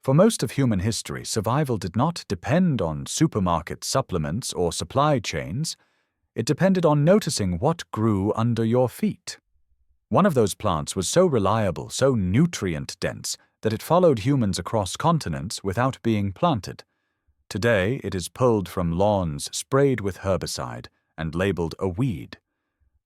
For most of human history, survival did not depend on supermarket supplements or supply chains. It depended on noticing what grew under your feet. One of those plants was so reliable, so nutrient-dense, that it followed humans across continents without being planted. Today, it is pulled from lawns sprayed with herbicide and labeled a weed.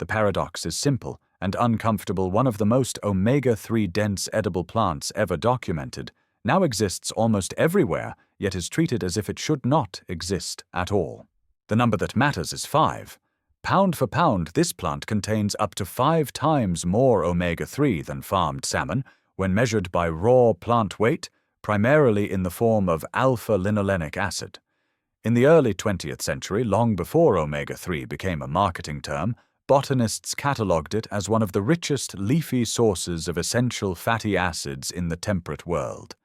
The paradox is simple and uncomfortable. One of the most omega-3 dense edible plants ever documented now exists almost everywhere, yet is treated as if it should not exist at all. The number that matters is 5. Pound for pound, this plant contains up to 5 times more omega-3 than farmed salmon when measured by raw plant weight, primarily in the form of alpha-linolenic acid. In the early 20th century, long before omega-3 became a marketing term, botanists catalogued it as one of the richest leafy sources of essential fatty acids in the temperate world.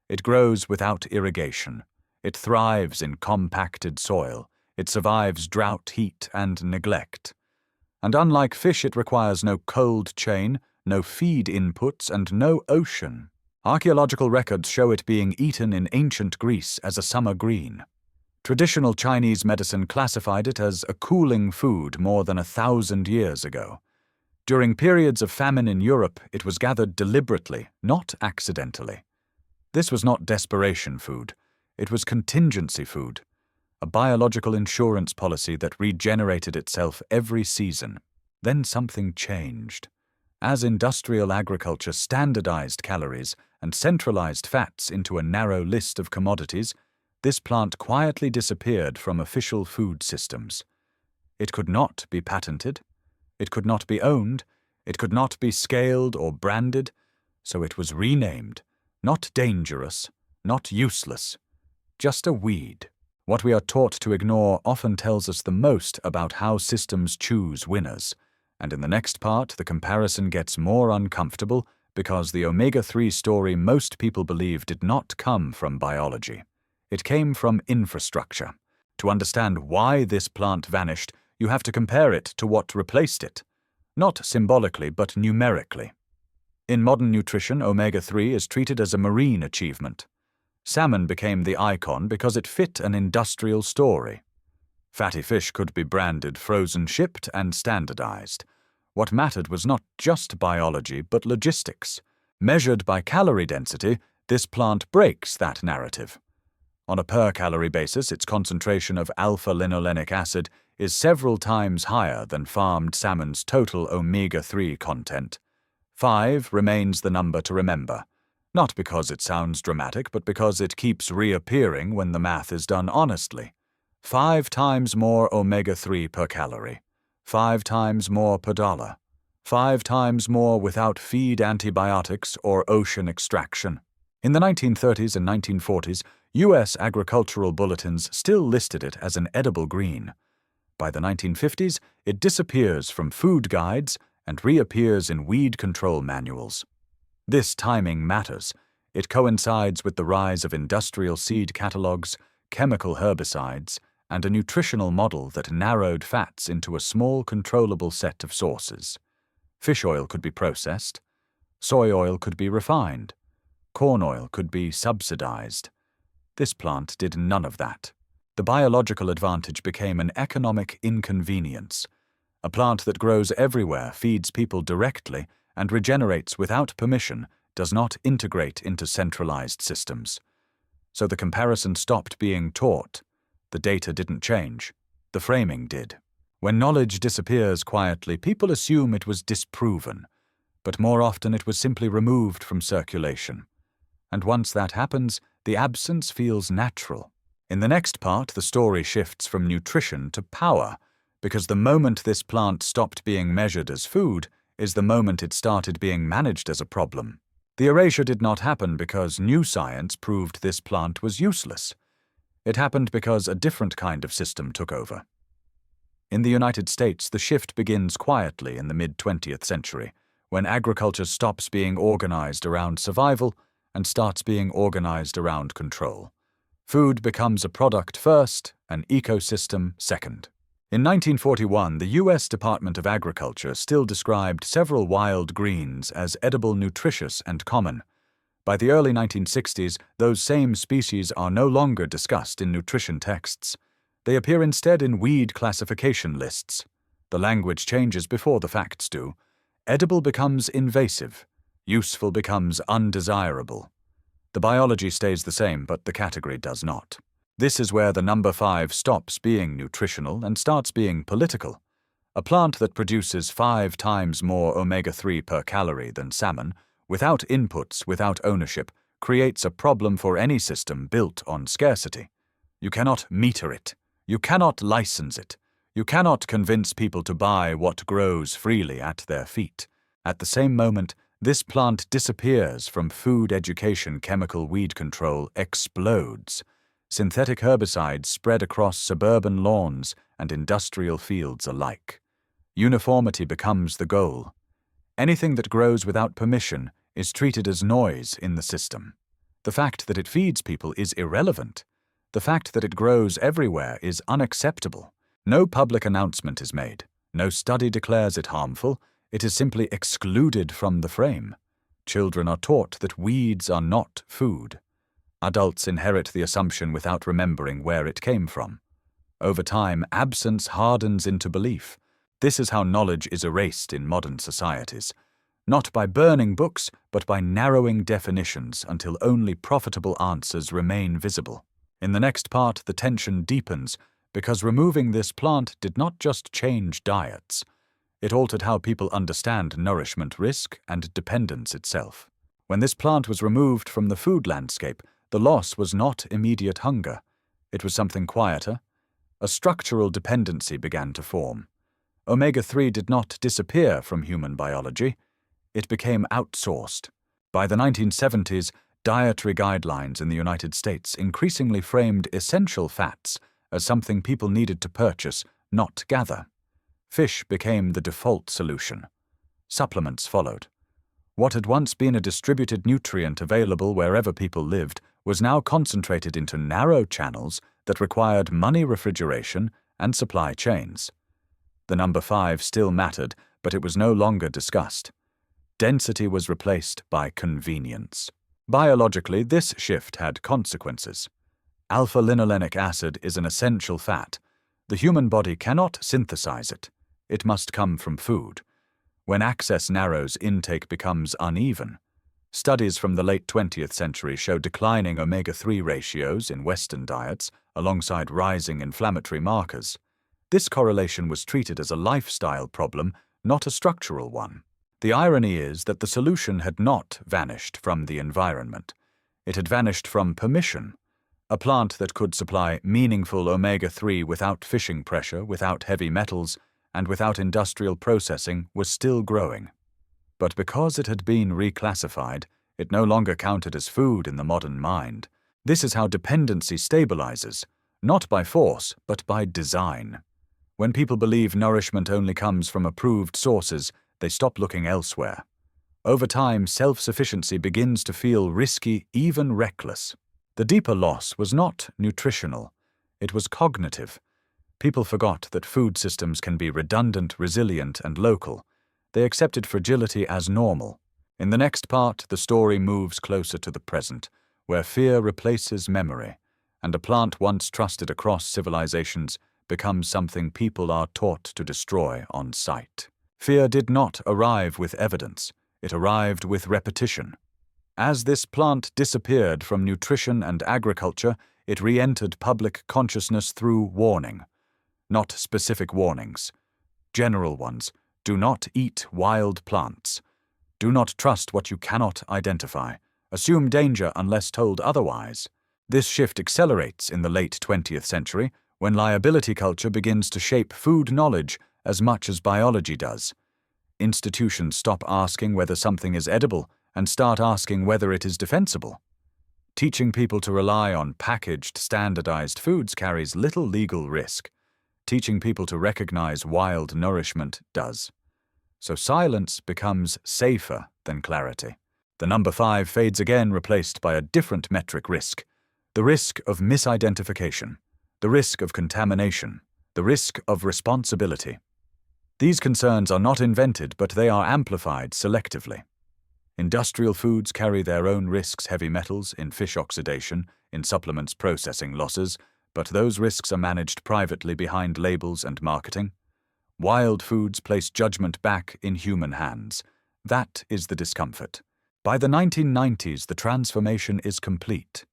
It grows without irrigation. It thrives in compacted soil. It survives drought, heat, and neglect. And unlike fish, it requires no cold chain, no feed inputs, and no ocean. Archaeological records show it being eaten in ancient Greece as a summer green. Traditional Chinese medicine classified it as a cooling food more than 1,000 years ago. During periods of famine in Europe, it was gathered deliberately, not accidentally. This was not desperation food. It was contingency food, a biological insurance policy that regenerated itself every season. Then something changed. As industrial agriculture standardized calories and centralized fats into a narrow list of commodities, this plant quietly disappeared from official food systems. It could not be patented. It could not be owned. It could not be scaled or branded, so it was renamed. Not dangerous, not useless, just a weed. What we are taught to ignore often tells us the most about how systems choose winners. And in the next part, the comparison gets more uncomfortable because the omega-3 story most people believe did not come from biology. It came from infrastructure. To understand why this plant vanished, you have to compare it to what replaced it. Not symbolically, but numerically. In modern nutrition, omega-3 is treated as a marine achievement. Salmon became the icon because it fit an industrial story. Fatty fish could be branded, frozen, shipped, and standardized. What mattered was not just biology, but logistics. Measured by calorie density, this plant breaks that narrative. On a per-calorie basis, its concentration of alpha-linolenic acid is several times higher than farmed salmon's total omega-3 content. 5 remains the number to remember, not because it sounds dramatic, but because it keeps reappearing when the math is done honestly. 5 times more omega-3 per calorie, 5 times more per dollar, 5 times more without feed antibiotics or ocean extraction. In the 1930s and 1940s, U.S. agricultural bulletins still listed it as an edible green. By the 1950s, it disappears from food guides and reappears in weed control manuals. This timing matters. It coincides with the rise of industrial seed catalogs, chemical herbicides, and a nutritional model that narrowed fats into a small controllable set of sources. Fish oil could be processed. Soy oil could be refined. Corn oil could be subsidized. This plant did none of that. The biological advantage became an economic inconvenience. A plant that grows everywhere, feeds people directly, and regenerates without permission does not integrate into centralized systems. So the comparison stopped being taught. The data didn't change. The framing did. When knowledge disappears quietly, people assume it was disproven, but more often it was simply removed from circulation. And once that happens, the absence feels natural. In the next part, the story shifts from nutrition to power, because the moment this plant stopped being measured as food is the moment it started being managed as a problem. The erasure did not happen because new science proved this plant was useless. It happened because a different kind of system took over. In the United States, the shift begins quietly in the mid-20th century, when agriculture stops being organized around survival and starts being organized around control. Food becomes a product first, an ecosystem second. In 1941, the U.S. Department of Agriculture still described several wild greens as edible, nutritious, and common. By the early 1960s, those same species are no longer discussed in nutrition texts. They appear instead in weed classification lists. The language changes before the facts do. Edible becomes invasive. Useful becomes undesirable. The biology stays the same, but the category does not. This is where the number 5 stops being nutritional and starts being political. A plant that produces 5 times more omega-3 per calorie than salmon, without inputs, without ownership, creates a problem for any system built on scarcity. You cannot meter it. You cannot license it. You cannot convince people to buy what grows freely at their feet. At the same moment, this plant disappears from food education. Chemical weed control explodes. Synthetic herbicides spread across suburban lawns and industrial fields alike. Uniformity becomes the goal. Anything that grows without permission is treated as noise in the system. The fact that it feeds people is irrelevant. The fact that it grows everywhere is unacceptable. No public announcement is made. No study declares it harmful. It is simply excluded from the frame. Children are taught that weeds are not food. Adults inherit the assumption without remembering where it came from. Over time, absence hardens into belief. This is how knowledge is erased in modern societies. Not by burning books, but by narrowing definitions until only profitable answers remain visible. In the next part, the tension deepens, because removing this plant did not just change diets. It altered how people understand nourishment, risk, and dependence itself. When this plant was removed from the food landscape, the loss was not immediate hunger. It was something quieter. A structural dependency began to form. Omega-3 did not disappear from human biology. It became outsourced. By the 1970s, dietary guidelines in the United States increasingly framed essential fats as something people needed to purchase, not gather. Fish became the default solution. Supplements followed. What had once been a distributed nutrient available wherever people lived was now concentrated into narrow channels that required money refrigeration and supply chains. The number 5 still mattered, but it was no longer discussed. Density was replaced by convenience. Biologically, this shift had consequences. Alpha-linolenic acid is an essential fat. The human body cannot synthesize it. It must come from food. When access narrows, intake becomes uneven. Studies from the late 20th century show declining omega-3 ratios in Western diets alongside rising inflammatory markers. This correlation was treated as a lifestyle problem, not a structural one. The irony is that the solution had not vanished from the environment. It had vanished from permission. A plant that could supply meaningful omega-3 without fishing pressure, without heavy metals, and without industrial processing was still growing. But because it had been reclassified, it no longer counted as food in the modern mind. This is how dependency stabilizes, not by force, but by design. When people believe nourishment only comes from approved sources, they stop looking elsewhere. Over time, self-sufficiency begins to feel risky, even reckless. The deeper loss was not nutritional. It was cognitive. People forgot that food systems can be redundant, resilient, and local. They accepted fragility as normal. In the next part, the story moves closer to the present, where fear replaces memory, and a plant once trusted across civilizations becomes something people are taught to destroy on sight. Fear did not arrive with evidence. It arrived with repetition. As this plant disappeared from nutrition and agriculture, it re-entered public consciousness through warning. Not specific warnings. General ones. Do not eat wild plants. Do not trust what you cannot identify. Assume danger unless told otherwise. This shift accelerates in the late 20th century, when liability culture begins to shape food knowledge as much as biology does. Institutions stop asking whether something is edible and start asking whether it is defensible. Teaching people to rely on packaged, standardized foods carries little legal risk. Teaching people to recognize wild nourishment does. So silence becomes safer than clarity. The number 5 fades again, replaced by a different metric risk. The risk of misidentification. The risk of contamination. The risk of responsibility. These concerns are not invented, but they are amplified selectively. Industrial foods carry their own risks: heavy metals in fish oxidation, in supplements processing losses, but those risks are managed privately behind labels and marketing. Wild foods place judgment back in human hands. That is the discomfort. By the 1990s, the transformation is complete.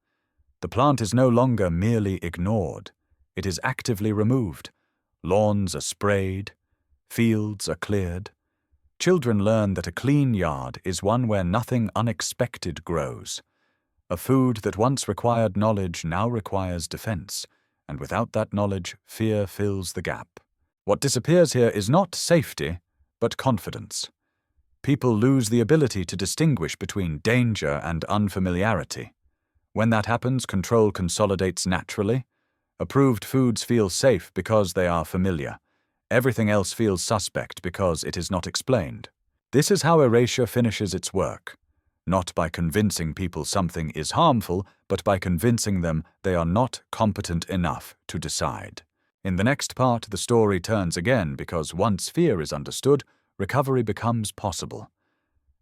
The plant is no longer merely ignored. It is actively removed. Lawns are sprayed. Fields are cleared. Children learn that a clean yard is one where nothing unexpected grows. A food that once required knowledge now requires defense, and without that knowledge, fear fills the gap. What disappears here is not safety, but confidence. People lose the ability to distinguish between danger and unfamiliarity. When that happens, control consolidates naturally. Approved foods feel safe because they are familiar. Everything else feels suspect because it is not explained. This is how erasure finishes its work. Not by convincing people something is harmful, but by convincing them they are not competent enough to decide. In the next part, the story turns again because once fear is understood, recovery becomes possible.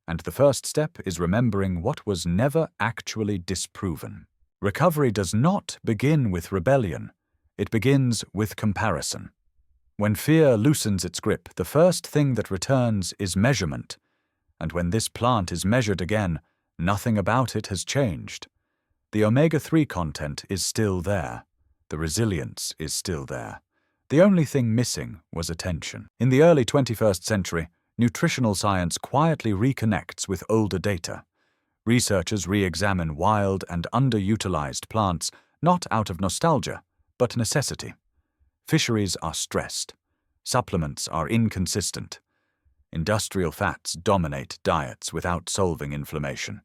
And the first step is remembering what was never actually disproven. Recovery does not begin with rebellion. It begins with comparison. When fear loosens its grip, the first thing that returns is measurement. And when this plant is measured again, nothing about it has changed. The omega-3 content is still there. The resilience is still there. The only thing missing was attention. In the early 21st century, nutritional science quietly reconnects with older data. Researchers re-examine wild and underutilized plants not out of nostalgia, but necessity. Fisheries are stressed. Supplements are inconsistent. Industrial fats dominate diets without solving inflammation.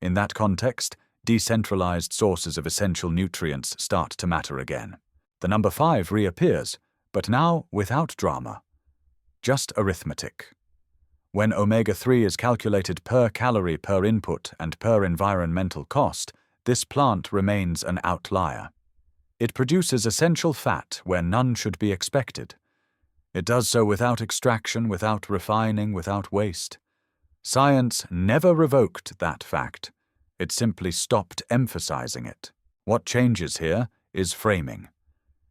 In that context, decentralized sources of essential nutrients start to matter again. The number 5 reappears, but now without drama. Just arithmetic. When omega-3 is calculated per calorie per input and per environmental cost, this plant remains an outlier. It produces essential fat where none should be expected. It does so without extraction, without refining, without waste. Science never revoked that fact. It simply stopped emphasizing it. What changes here is framing.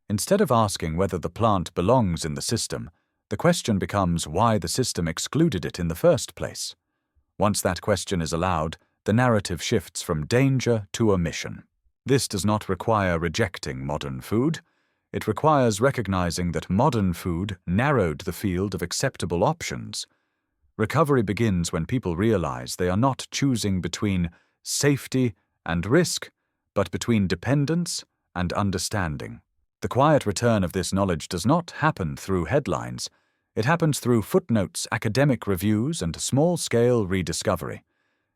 Instead of asking whether the plant belongs in the system, the question becomes why the system excluded it in the first place. Once that question is allowed, the narrative shifts from danger to omission. This does not require rejecting modern food. It requires recognizing that modern food narrowed the field of acceptable options. Recovery begins when people realize they are not choosing between safety and risk, but between dependence and understanding. The quiet return of this knowledge does not happen through headlines. It happens through footnotes, academic reviews, and small-scale rediscovery.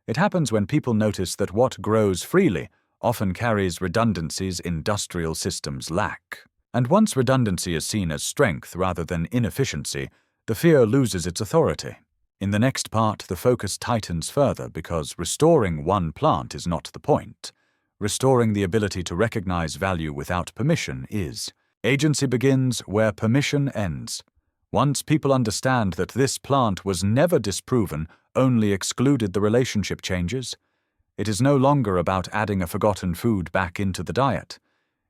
It happens when people notice that what grows freely often carries redundancies industrial systems lack. And once redundancy is seen as strength rather than inefficiency, the fear loses its authority. In the next part, the focus tightens further because restoring one plant is not the point. Restoring the ability to recognize value without permission is. Agency begins where permission ends. Once people understand that this plant was never disproven, only excluded, the relationship changes. It is no longer about adding a forgotten food back into the diet.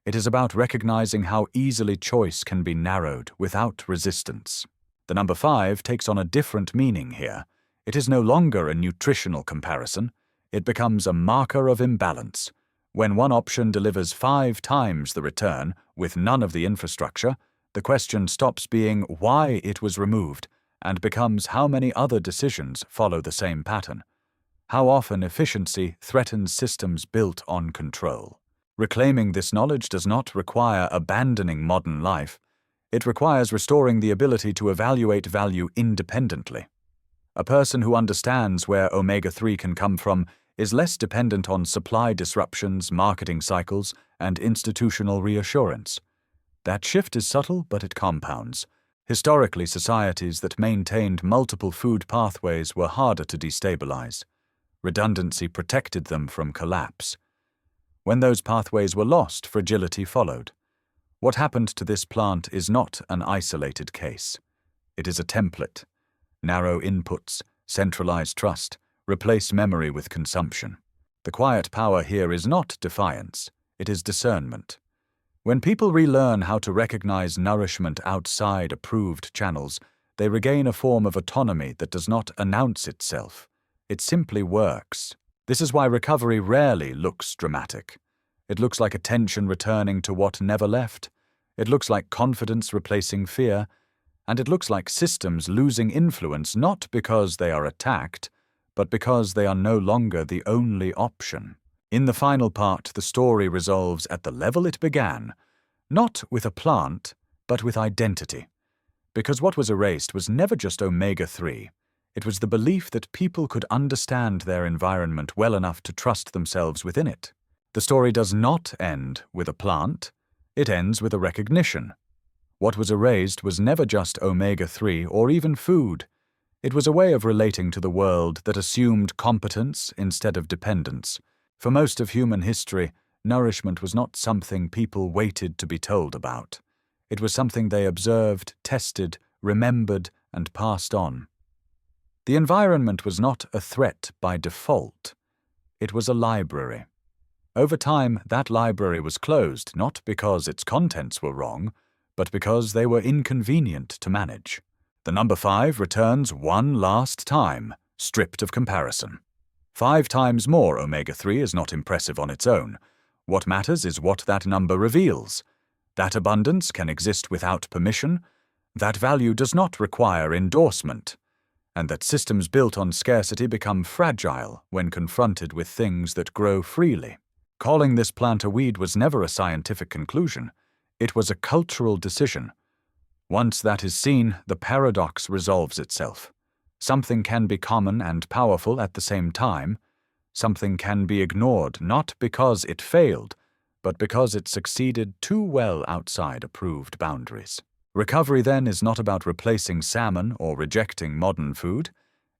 It is about recognizing how easily choice can be narrowed without resistance. The number 5 takes on a different meaning here. It is no longer a nutritional comparison. It becomes a marker of imbalance. When one option delivers 5 times the return with none of the infrastructure, the question stops being why it was removed and becomes how many other decisions follow the same pattern. How often efficiency threatens systems built on control. Reclaiming this knowledge does not require abandoning modern life. It requires restoring the ability to evaluate value independently. A person who understands where omega-3 can come from is less dependent on supply disruptions, marketing cycles, and institutional reassurance. That shift is subtle, but it compounds. Historically, societies that maintained multiple food pathways were harder to destabilize. Redundancy protected them from collapse. When those pathways were lost, fragility followed. What happened to this plant is not an isolated case. It is a template. Narrow inputs, centralized trust, Replace memory with consumption. The quiet power here is not defiance, it is discernment. When people relearn how to recognize nourishment outside approved channels, they regain a form of autonomy that does not announce itself. It simply works. This is why recovery rarely looks dramatic. It looks like attention returning to what never left. It looks like confidence replacing fear. And it looks like systems losing influence not because they are attacked, but because they are no longer the only option. In the final part, the story resolves at the level it began, not with a plant, but with identity. Because what was erased was never just Omega-3. It was the belief that people could understand their environment well enough to trust themselves within it. The story does not end with a plant, it ends with a recognition. What was erased was never just Omega-3 or even food. It was a way of relating to the world that assumed competence instead of dependence. For most of human history, nourishment was not something people waited to be told about. It was something they observed, tested, remembered, and passed on. The environment was not a threat by default. It was a library. Over time, that library was closed not because its contents were wrong, but because they were inconvenient to manage. The number 5 returns one last time, stripped of comparison. 5 times more Omega-3 is not impressive on its own. What matters is what that number reveals. That abundance can exist without permission, that value does not require endorsement, and that systems built on scarcity become fragile when confronted with things that grow freely. Calling this plant a weed was never a scientific conclusion. It was a cultural decision. Once that is seen, the paradox resolves itself. Something can be common and powerful at the same time. Something can be ignored not because it failed, but because it succeeded too well outside approved boundaries. Recovery, then, is not about replacing salmon or rejecting modern food.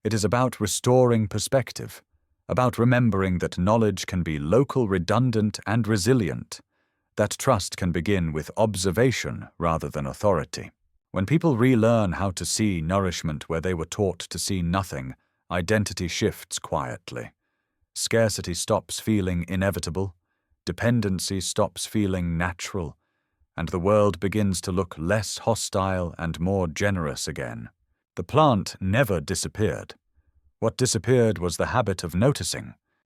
It is about restoring perspective, about remembering that knowledge can be local, redundant, and resilient. That trust can begin with observation rather than authority. When people relearn how to see nourishment where they were taught to see nothing, identity shifts quietly. Scarcity stops feeling inevitable, dependency stops feeling natural, and the world begins to look less hostile and more generous again. The plant never disappeared. What disappeared was the habit of noticing.